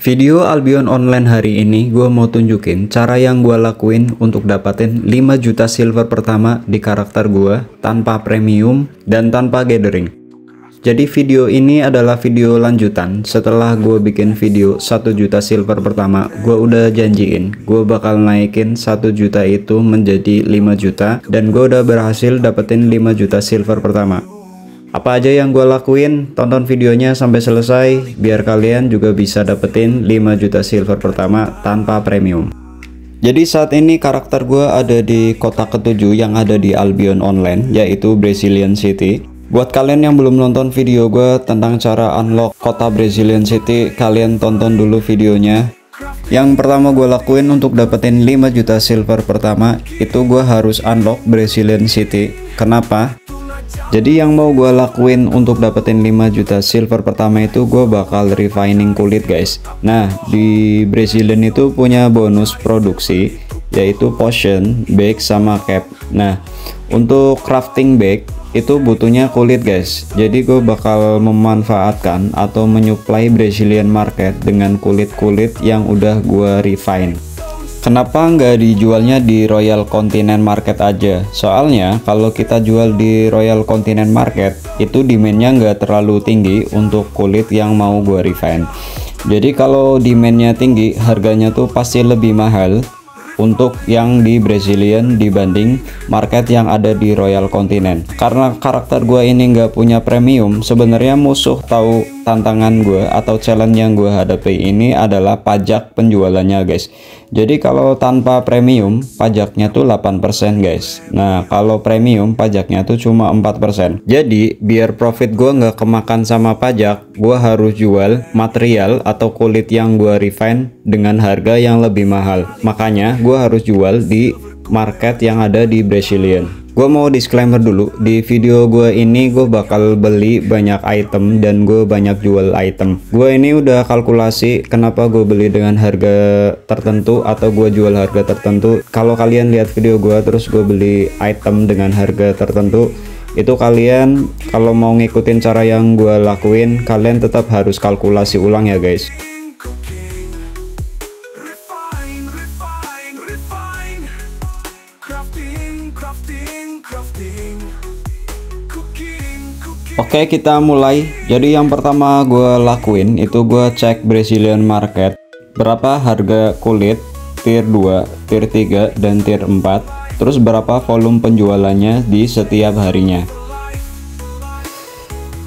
Video Albion Online hari ini gue mau tunjukin cara yang gue lakuin untuk dapatin 5 juta silver pertama di karakter gue tanpa premium dan tanpa gathering. Jadi video ini adalah video lanjutan setelah gue bikin video 1 juta silver pertama. Gue udah janjiin gue bakal naikin 1 juta itu menjadi 5 juta dan gue udah berhasil dapetin 5 juta silver pertama. Apa aja yang gue lakuin? Tonton videonya sampai selesai biar kalian juga bisa dapetin 5 juta silver pertama tanpa premium. Jadi saat ini karakter gue ada di kota ke-7 yang ada di Albion Online, yaitu Brazilian City. Buat kalian yang belum nonton video gue tentang cara unlock kota Brazilian City, kalian tonton dulu videonya. Yang pertama gue lakuin untuk dapetin 5 juta silver pertama itu gue harus unlock Brazilian City. Kenapa? Jadi yang mau gue lakuin untuk dapetin 5 juta silver pertama itu gue bakal refining kulit guys. Nah di Brazilian itu punya bonus produksi yaitu potion, bag, sama cap. Nah untuk crafting bag itu butuhnya kulit guys. Jadi gue bakal memanfaatkan atau menyuplai Brazilian market dengan kulit-kulit yang udah gue refine. Kenapa nggak dijualnya di Royal Continent Market aja? Soalnya kalau kita jual di Royal Continent Market itu demandnya nggak terlalu tinggi untuk kulit yang mau gua refine. Jadi kalau demandnya tinggi, harganya tuh pasti lebih mahal untuk yang di Brazilian dibanding market yang ada di Royal Continent. Karena karakter gua ini nggak punya premium, sebenarnya musuh tahu tantangan gue atau challenge yang gue hadapi ini adalah pajak penjualannya guys. Jadi kalau tanpa premium pajaknya tuh 8% guys. Nah kalau premium pajaknya tuh cuma 4%. Jadi biar profit gue nggak kemakan sama pajak, gue harus jual material atau kulit yang gue refine dengan harga yang lebih mahal. Makanya gue harus jual di market yang ada di Brazilian. Gue mau disclaimer dulu, di video gue ini gue bakal beli banyak item dan gue banyak jual item. Gue ini udah kalkulasi kenapa gue beli dengan harga tertentu atau gue jual harga tertentu. Kalau kalian lihat video gue terus gue beli item dengan harga tertentu, itu kalian kalau mau ngikutin cara yang gue lakuin, kalian tetap harus kalkulasi ulang ya guys. Oke kita mulai. Jadi yang pertama gue lakuin itu gue cek Brazilian market berapa harga kulit tier 2, tier 3, dan tier 4, terus berapa volume penjualannya di setiap harinya.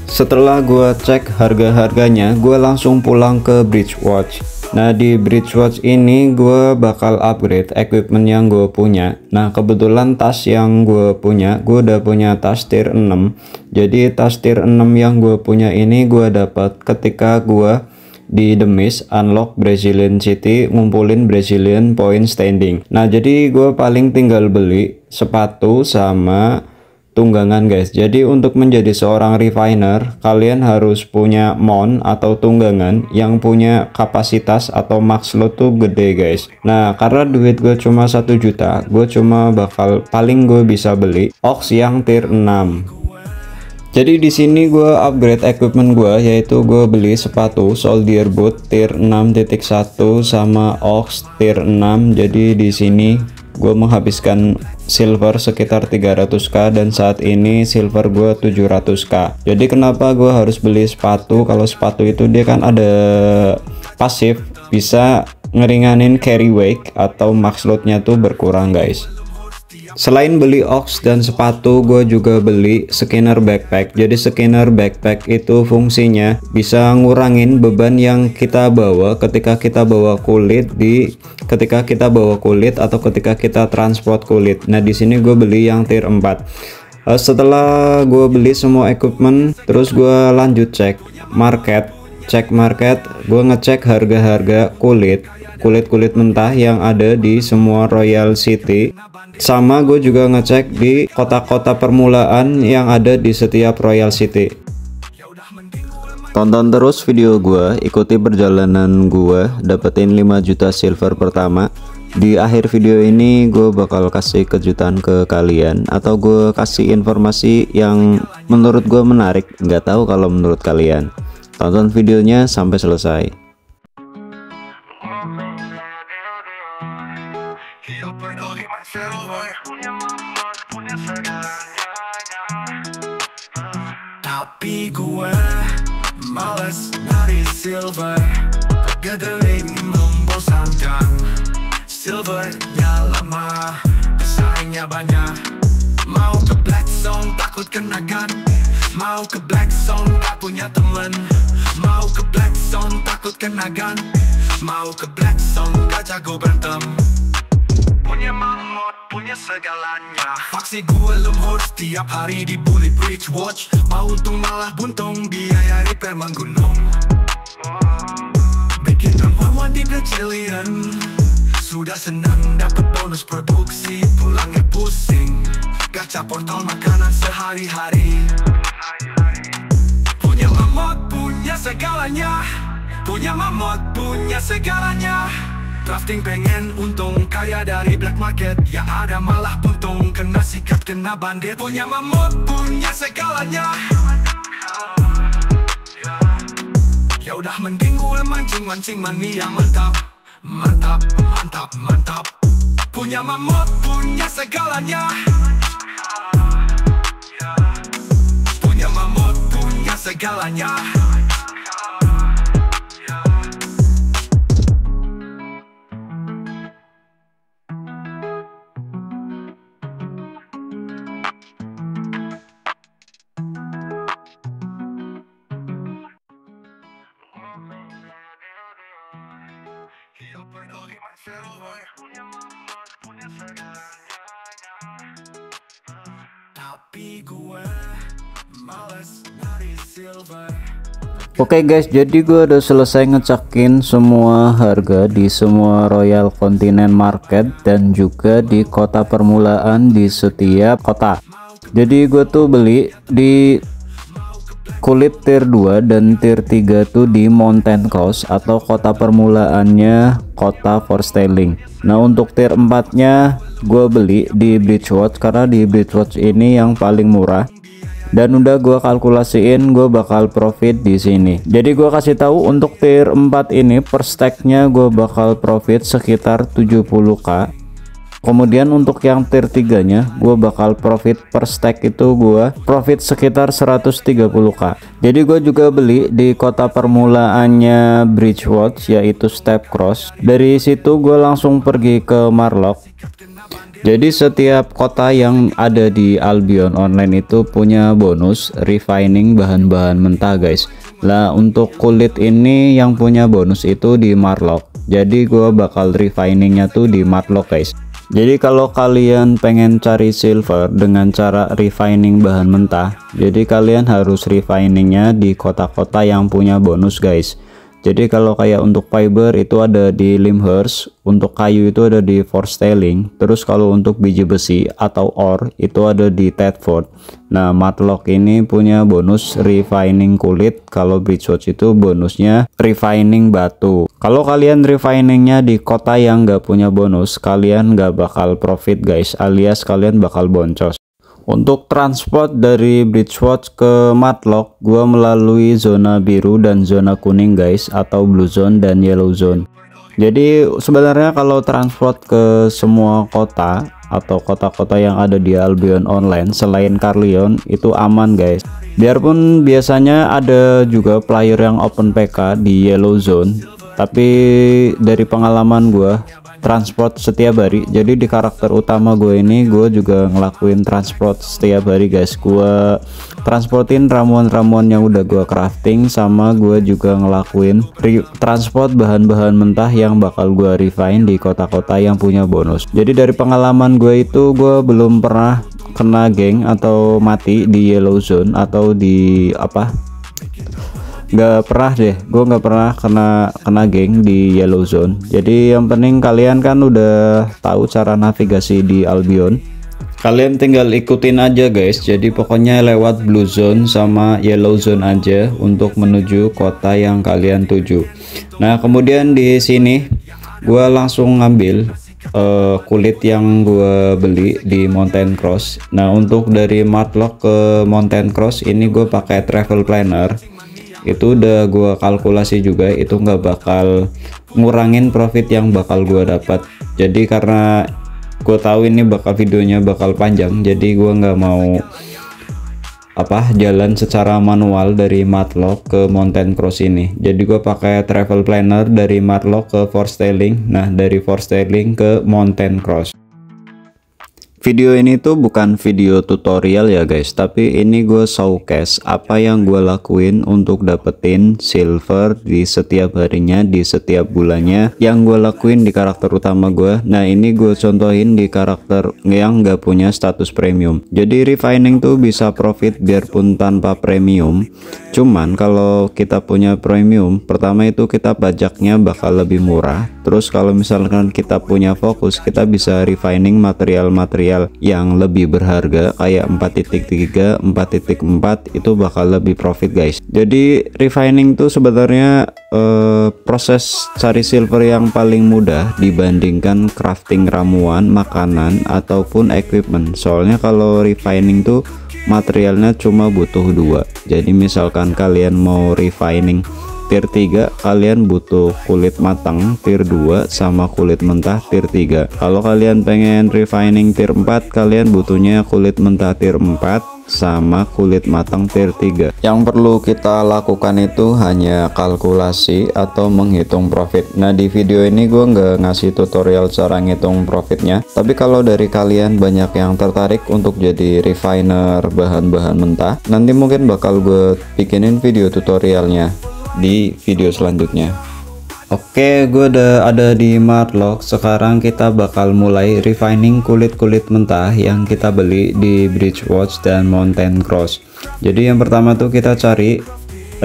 Setelah gue cek harga-harganya, gue langsung pulang ke Bridgewatch. Nah di Bridgewatch ini gue bakal upgrade equipment yang gue punya. Nah kebetulan tas yang gue punya, gue udah punya tas tier 6. Jadi tas tier 6 yang gue punya ini gue dapat ketika gue di The Mist unlock Brazilian City, ngumpulin Brazilian point standing. Nah jadi gue paling tinggal beli sepatu sama tunggangan guys. Jadi untuk menjadi seorang refiner kalian harus punya mount atau tunggangan yang punya kapasitas atau max load tuh gede guys. Nah karena duit gue cuma 1 juta, gue cuma bakal paling gue bisa beli ox yang tier 6. Jadi di sini gue upgrade equipment gue, yaitu gue beli sepatu soldier boot tier 6.1 sama ox tier 6. Jadi di sini gue menghabiskan silver sekitar 300k dan saat ini silver gue 700k. Jadi kenapa gue harus beli sepatu? Kalau sepatu itu dia kan ada pasif, bisa ngeringanin carry weight atau max loadnya tuh berkurang guys. Selain beli ox dan sepatu, gue juga beli scanner backpack. Jadi scanner backpack itu fungsinya bisa ngurangin beban yang kita bawa ketika kita bawa kulit atau ketika kita transport kulit. Nah di sini gue beli yang tier 4. Setelah gue beli semua equipment, terus gue lanjut cek market. Gue ngecek harga-harga kulit mentah yang ada di semua Royal City. Sama gue juga ngecek di kota-kota permulaan yang ada di setiap Royal City. Tonton terus video gue, ikuti perjalanan gue dapetin 5 juta silver pertama. Di akhir video ini gue bakal kasih kejutan ke kalian atau gue kasih informasi yang menurut gue menarik. Nggak tahu kalau menurut kalian. Tonton videonya sampai selesai. silver, gathering membosankan. Silvernya lama, pesaingnya banyak. Mau ke black zone takut kena gun. Mau ke black zone tak punya temen. Mau ke black zone takut kena gun. Mau ke black zone gak jago berantem. Punya mamut, punya segalanya. Faksi gue lemur, setiap hari dibully bridge watch. Mau untung malah buntung, biaya repair menggunung. Bikin perempuan di Brazilian. Sudah senang dapat bonus produksi, pulangnya pusing. Gacha portal makanan sehari-hari. Punya mamut, punya segalanya. Punya mamut, punya segalanya. Drafting pengen untung, kaya dari black market. Yang ada malah buntung, kena sikat, kena bandit. Punya mamut, punya segalanya. Ya udah mending gue mancing-mancing money yang mantap. Mantap, mantap, mantap. Punya mamut, punya segalanya. Punya mamut, punya segalanya. Tapi gue males nyari silver. Oke guys, jadi gue udah selesai ngecekin semua harga di semua Royal Continent Market dan juga di kota permulaan di setiap kota. Jadi gue tuh beli di kulit tier 2 dan tier 3 tuh di Mountain Coast atau kota permulaannya kota Forstelling. Nah untuk tier 4 nya gue beli di Bridgewatch karena di Bridgewatch ini yang paling murah. Dan udah gue kalkulasiin gue bakal profit di sini. Jadi gue kasih tahu untuk tier 4 ini per stacknya gue bakal profit sekitar 70k. Kemudian untuk yang tier 3 nya gue bakal profit per stack itu gue profit sekitar 130k. Jadi gue juga beli di kota permulaannya Bridgewatch yaitu Step Cross. Dari situ gue langsung pergi ke Marlock. Jadi setiap kota yang ada di Albion Online itu punya bonus refining bahan-bahan mentah guys. Lah untuk kulit ini yang punya bonus itu di Marlock. Jadi gue bakal refiningnya tuh di Marlock guys. Jadi kalau kalian pengen cari silver dengan cara refining bahan mentah, jadi kalian harus refiningnya di kota-kota yang punya bonus guys. Jadi kalau kayak untuk fiber itu ada di Limhurst, untuk kayu itu ada di Forstelling, terus kalau untuk biji besi atau ore itu ada di Thetford. Nah Matlock ini punya bonus refining kulit, kalau Bridgewatch itu bonusnya refining batu. Kalau kalian refiningnya di kota yang nggak punya bonus, kalian nggak bakal profit guys, alias kalian bakal boncos. Untuk transport dari Bridgewatch ke Matlock, gua melalui zona biru dan zona kuning guys, atau blue zone dan yellow zone. Jadi sebenarnya kalau transport ke semua kota atau kota-kota yang ada di Albion Online selain Carleon itu aman guys. Biarpun biasanya ada juga player yang open PK di yellow zone, tapi dari pengalaman gua transport setiap hari. Jadi di karakter utama gue ini gue juga ngelakuin transport setiap hari guys. Gue transportin ramuan-ramuan yang udah gue crafting, sama gue juga ngelakuin transport bahan-bahan mentah yang bakal gue refine di kota-kota yang punya bonus. Jadi dari pengalaman gue itu gue belum pernah kena geng atau mati di yellow zone atau di apa, nggak pernah deh, gue nggak pernah kena geng di yellow zone. Jadi yang penting kalian kan udah tahu cara navigasi di Albion, kalian tinggal ikutin aja guys. Jadi pokoknya lewat blue zone sama yellow zone aja untuk menuju kota yang kalian tuju. Nah kemudian di sini gue langsung ngambil kulit yang gue beli di Mountain Cross. Nah untuk dari Matlock ke Mountain Cross ini gue pakai travel planner. Itu udah gue kalkulasi juga, itu nggak bakal ngurangin profit yang bakal gue dapat. Jadi karena gue tahu ini bakal videonya bakal panjang, jadi gue nggak mau jalan secara manual dari Matlock ke Mountain Cross ini. Jadi gue pakai travel planner dari Matlock ke Forstelling, nah dari Forstelling ke Mountain Cross. Video ini tuh bukan video tutorial ya guys, tapi ini gue showcase apa yang gue lakuin untuk dapetin silver di setiap harinya, di setiap bulannya, yang gue lakuin di karakter utama gue. Nah ini gue contohin di karakter yang gak punya status premium. Jadi refining tuh bisa profit biarpun tanpa premium, cuman kalau kita punya premium, pertama itu kita pajaknya bakal lebih murah. Terus kalau misalkan kita punya fokus, kita bisa refining material-material yang lebih berharga kayak 4.3, 4.4 itu bakal lebih profit guys. Jadi refining tuh sebenarnya proses cari silver yang paling mudah dibandingkan crafting ramuan, makanan ataupun equipment. Soalnya kalau refining tuh materialnya cuma butuh 2. Jadi misalkan kalian mau refining tier 3, kalian butuh kulit matang tier 2 sama kulit mentah tier 3. Kalau kalian pengen refining tier 4, kalian butuhnya kulit mentah tier 4 sama kulit matang tier 3. Yang perlu kita lakukan itu hanya kalkulasi atau menghitung profit. Nah di video ini gue nggak ngasih tutorial cara ngitung profitnya, tapi kalau dari kalian banyak yang tertarik untuk jadi refiner bahan-bahan mentah, nanti mungkin bakal gue bikinin video tutorialnya di video selanjutnya. Oke, gue udah ada di Matlock. Sekarang kita bakal mulai refining kulit-kulit mentah yang kita beli di Bridgewatch dan Mountain Cross. Jadi yang pertama tuh kita cari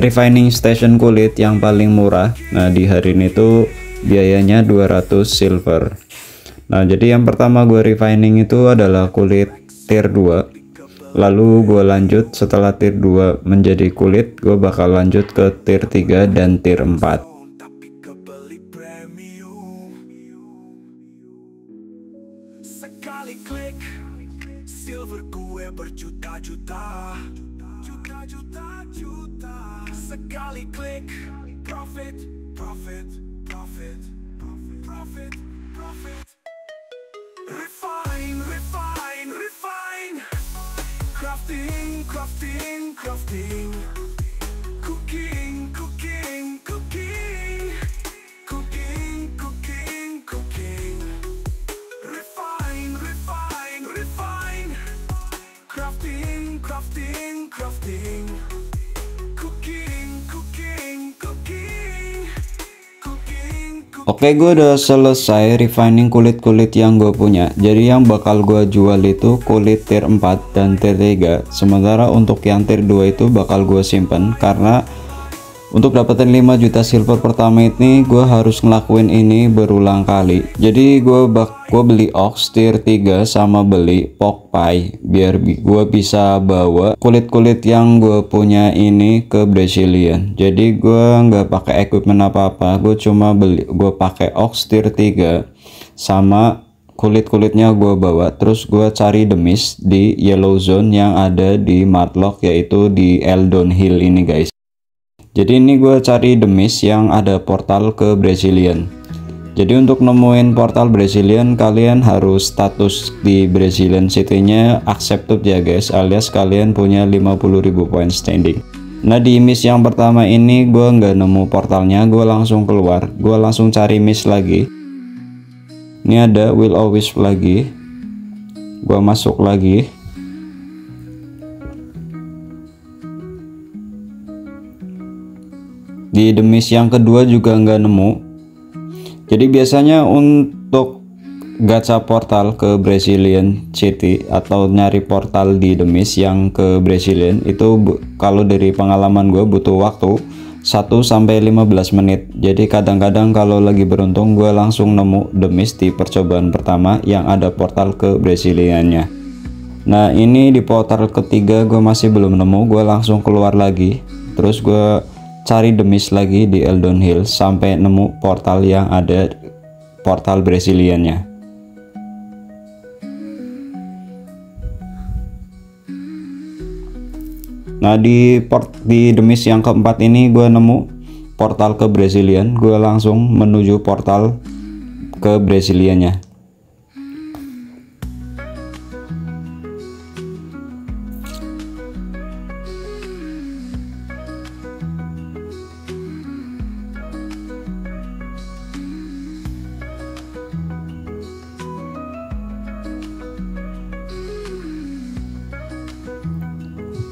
refining station kulit yang paling murah. Nah di hari ini tuh biayanya 200 silver. Nah jadi yang pertama gue refining itu adalah kulit tier 2. Lalu gue lanjut setelah tier 2 menjadi kulit, gue bakal lanjut ke tier 3 dan tier 4. Sekali klik, silver gue berjuta-juta. Sekali klik, profit, profit, profit, profit, profit. Refine, refine, refine. Crafting, crafting, crafting. Cooking, cooking, cooking. Cooking, cooking, cooking. Refine, refine, refine. Crafting, crafting, crafting. Cooking, cooking, cooking. Cooking, cooking. Oke, gue udah selesai refining kulit-kulit yang gue punya. Jadi yang bakal gue jual itu kulit tier 4 dan tier 3. Sementara untuk yang tier 2 itu bakal gue simpen, karena untuk dapetin 5 juta silver pertama ini gue harus ngelakuin ini berulang kali. Jadi gue beli ox tier 3 sama beli pork pie biar gue bisa bawa kulit-kulit yang gue punya ini ke Brazilian. Jadi gue nggak pakai equipment apa-apa, gue cuma gue pakai ox tier 3 sama kulit-kulitnya gue bawa. Terus gue cari demis di yellow zone yang ada di Matlock, yaitu di Eldon Hill ini guys. Jadi ini gue cari demis yang ada portal ke Brazilian. Jadi untuk nemuin portal Brazilian, kalian harus status di Brazilian City-nya accepted ya guys, alias kalian punya 50.000 poin standing. Nah di miss yang pertama ini gue nggak nemu portalnya, gue langsung keluar, gue langsung cari miss lagi. Ini ada will always lagi, gue masuk lagi. Di demis yang kedua juga nggak nemu. Jadi biasanya untuk gacha portal ke Brazilian City atau nyari portal di demis yang ke Brazilian itu kalau dari pengalaman gue butuh waktu 1-15 menit. Jadi kadang-kadang kalau lagi beruntung gue langsung nemu demis di percobaan pertama yang ada portal ke Braziliannya. Nah ini di portal ketiga gue masih belum nemu, gue langsung keluar lagi. Terus gue cari demis lagi di Eldon Hill sampai nemu portal yang ada portal Braziliannya. Nah di demis yang keempat ini gue nemu portal ke Brazilian, gue langsung menuju portal ke Braziliannya.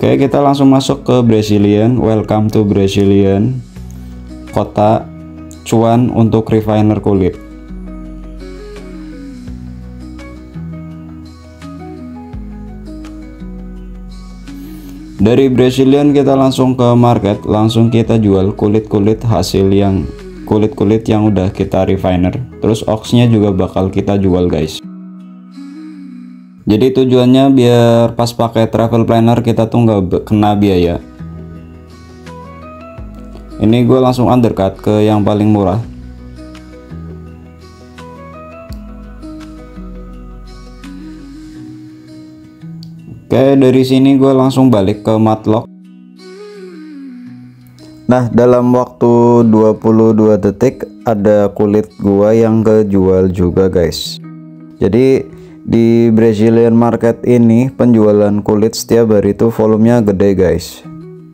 Oke, kita langsung masuk ke Brazilian. Welcome to Brazilian. Kota cuan untuk refiner kulit. Dari Brazilian kita langsung ke market, langsung kita jual kulit-kulit hasil yang kulit-kulit yang udah kita refiner. Terus oxnya juga bakal kita jual guys. Jadi tujuannya biar pas pakai travel planner kita tuh nggak kena biaya. Ini gue langsung undercut ke yang paling murah. Oke, dari sini gue langsung balik ke matlock. Nah, dalam waktu 22 detik ada kulit gua yang kejual juga guys. Jadi di Brazilian market ini penjualan kulit setiap hari itu volumenya gede guys.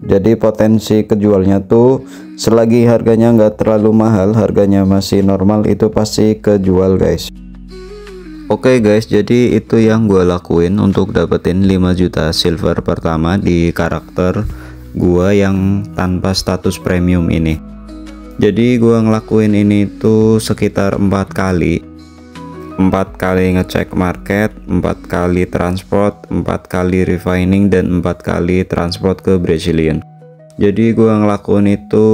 Jadi potensi kejualnya tuh selagi harganya nggak terlalu mahal, harganya masih normal, itu pasti kejual guys. Oke guys, jadi itu yang gue lakuin untuk dapetin 5 juta silver pertama di karakter gua yang tanpa status premium ini. Jadi gua ngelakuin ini tuh sekitar 4 kali ngecek market, 4 kali transport, 4 kali refining, dan 4 kali transport ke Brazilian. Jadi gua ngelakuin itu,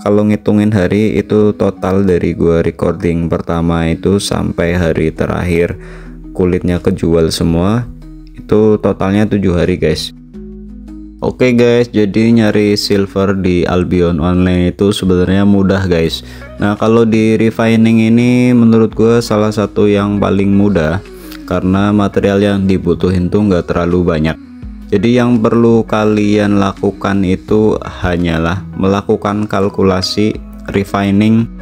kalau ngitungin hari itu total dari gua recording pertama itu sampai hari terakhir kulitnya kejual semua, itu totalnya 7 hari guys. Oke guys, jadi nyari silver di Albion Online itu sebenarnya mudah guys. Nah, kalau di refining ini menurut gue salah satu yang paling mudah karena material yang dibutuhin tuh nggak terlalu banyak. Jadi yang perlu kalian lakukan itu hanyalah melakukan kalkulasi refining.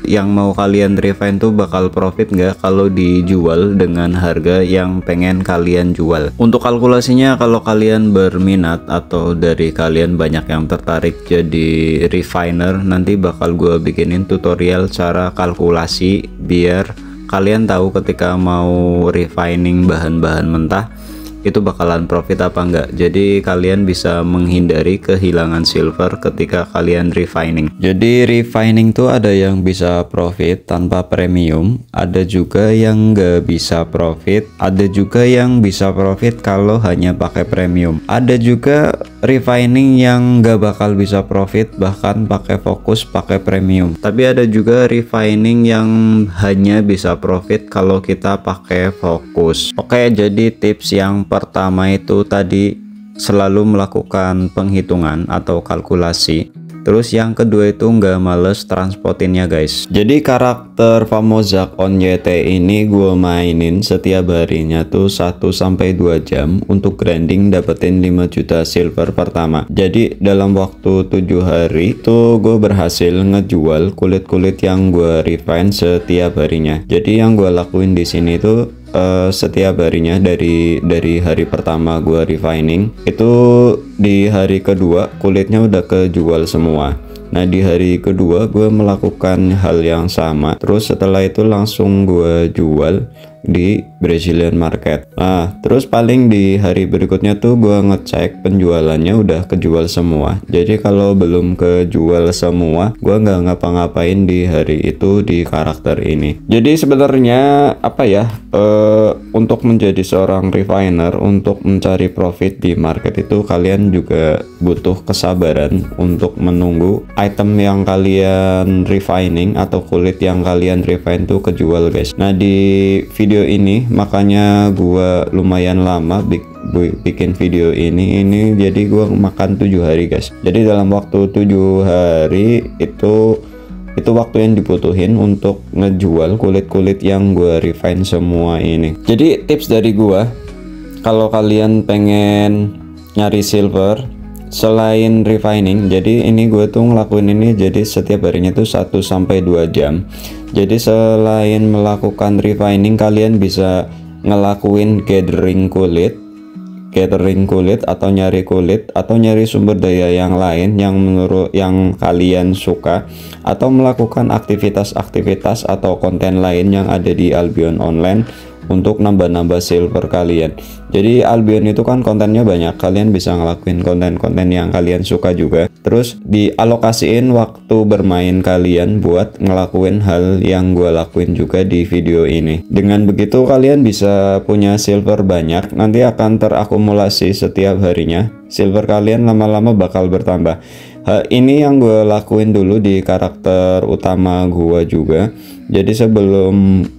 Yang mau kalian refine tuh bakal profit nggak kalau dijual dengan harga yang pengen kalian jual. Untuk kalkulasinya, kalau kalian berminat atau dari kalian banyak yang tertarik jadi refiner, nanti bakal gue bikinin tutorial cara kalkulasi biar kalian tahu ketika mau refining bahan-bahan mentah itu bakalan profit apa enggak. Jadi kalian bisa menghindari kehilangan silver ketika kalian refining. Jadi refining tuh ada yang bisa profit tanpa premium, ada juga yang nggak bisa profit, ada juga yang bisa profit kalau hanya pakai premium, ada juga refining yang nggak bakal bisa profit bahkan pakai fokus pakai premium. Tapi ada juga refining yang hanya bisa profit kalau kita pakai fokus. Oke, jadi tips yang pertama itu tadi selalu melakukan penghitungan atau kalkulasi. Terus yang kedua itu nggak males transportinnya guys. Jadi karakter Famozak on YT ini gue mainin setiap harinya tuh 1-2 jam untuk grinding dapetin 5 juta silver pertama. Jadi dalam waktu 7 hari tuh gue berhasil ngejual kulit-kulit yang gue refine setiap harinya. Jadi yang gue lakuin di sini tuh setiap harinya dari hari pertama gua refining itu di hari kedua kulitnya udah kejual semua. Nah, di hari kedua gue melakukan hal yang sama, terus setelah itu langsung gue jual di Brazilian market. Nah, terus paling di hari berikutnya tuh gue ngecek penjualannya udah kejual semua. Jadi kalau belum kejual semua, gue nggak ngapa-ngapain di hari itu di karakter ini. Jadi sebenarnya apa ya, untuk menjadi seorang refiner, untuk mencari profit di market itu kalian juga butuh kesabaran untuk menunggu item yang kalian refining atau kulit yang kalian refine tuh kejual guys. Nah, di video ini makanya gua lumayan lama bikin video ini jadi gua makan 7 hari guys. Jadi dalam waktu 7 hari itu waktu yang dibutuhin untuk ngejual kulit-kulit yang gua refine semua ini. Jadi tips dari gua, kalau kalian pengen nyari silver selain refining, jadi ini gue tuh ngelakuin ini jadi setiap harinya tuh 1-2 jam. Jadi selain melakukan refining, kalian bisa ngelakuin gathering kulit atau nyari kulit atau nyari sumber daya yang lain yang menurut yang kalian suka, atau melakukan aktivitas-aktivitas atau konten lain yang ada di Albion Online untuk nambah-nambah silver kalian. Jadi Albion itu kan kontennya banyak, kalian bisa ngelakuin konten-konten yang kalian suka juga. Terus dialokasiin waktu bermain kalian buat ngelakuin hal yang gue lakuin juga di video ini. Dengan begitu kalian bisa punya silver banyak, nanti akan terakumulasi setiap harinya. Silver kalian lama-lama bakal bertambah. Ini yang gue lakuin dulu di karakter utama gue juga. Jadi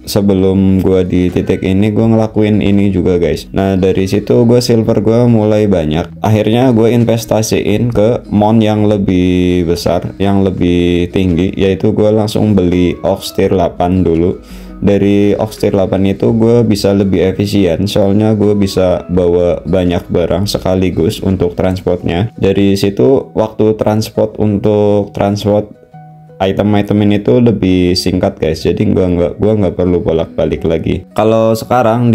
sebelum gue di titik ini, gue ngelakuin ini juga guys. Nah dari situ gue silver gue mulai banyak. Akhirnya gue investasiin ke mon yang lebih besar, yang lebih tinggi, yaitu gue langsung beli Ox Tier 8 dulu. Dari Ox Tier 8 itu gue bisa lebih efisien, soalnya gue bisa bawa banyak barang sekaligus untuk transportnya. Dari situ waktu transport item-item ini tuh lebih singkat guys, jadi gua nggak perlu bolak-balik lagi. Kalau sekarang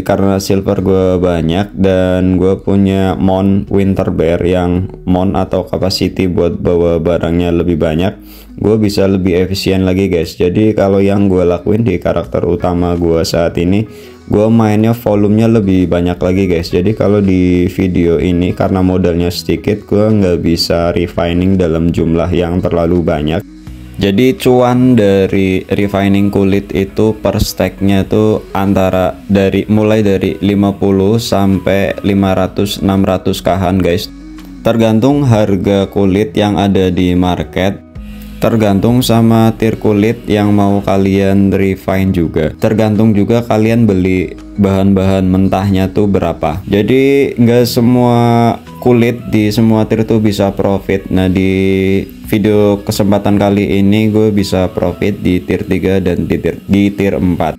karena silver gue banyak dan gue punya mon Winter Bear yang mon atau capacity buat bawa barangnya lebih banyak, gue bisa lebih efisien lagi guys. Jadi kalau yang gue lakuin di karakter utama gue saat ini, gue mainnya volumenya lebih banyak lagi guys. Jadi kalau di video ini karena modalnya sedikit, gue nggak bisa refining dalam jumlah yang terlalu banyak. Jadi cuan dari refining kulit itu per stacknya tuh mulai dari 50 sampai 500-600 kahan guys. Tergantung harga kulit yang ada di market, tergantung sama tier kulit yang mau kalian refine juga, tergantung juga kalian beli bahan-bahan mentahnya tuh berapa. Jadi nggak semua kulit di semua tier tuh bisa profit. Nah di video kesempatan kali ini gue bisa profit di tier 3 dan di tier 4.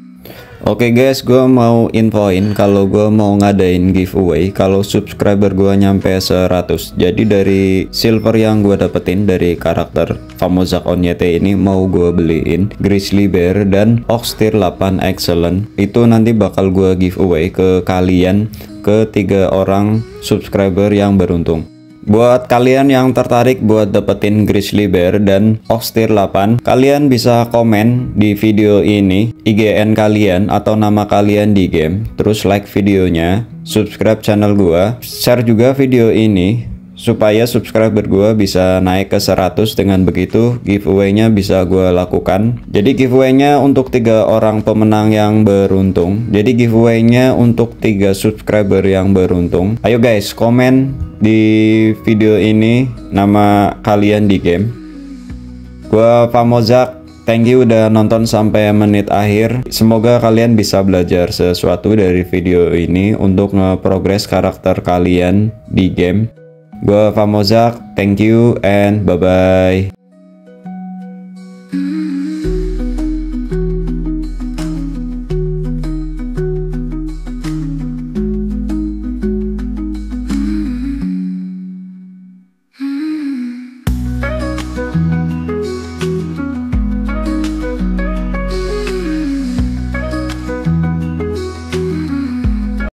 Oke guys, gue mau infoin kalau gue mau ngadain giveaway kalau subscriber gue nyampe 100. Jadi dari silver yang gue dapetin dari karakter Famozak Onyete ini mau gue beliin Grizzly Bear dan Ox Tier 8 Excellent. Itu nanti bakal gue giveaway ke kalian, ke 3 orang subscriber yang beruntung. Buat kalian yang tertarik buat dapetin Grizzly Bear dan Ox Tier 8, kalian bisa komen di video ini IGN kalian atau nama kalian di game, terus like videonya, subscribe channel gua, share juga video ini supaya subscriber gua bisa naik ke 100. Dengan begitu giveaway-nya bisa gua lakukan. Jadi giveaway-nya untuk 3 orang pemenang yang beruntung. Jadi giveaway-nya untuk 3 subscriber yang beruntung. Ayo guys, komen di video ini nama kalian di game. Gua Famozak, thank you udah nonton sampai menit akhir. Semoga kalian bisa belajar sesuatu dari video ini untuk nge-progress karakter kalian di game. Gua Famozak, thank you and bye-bye.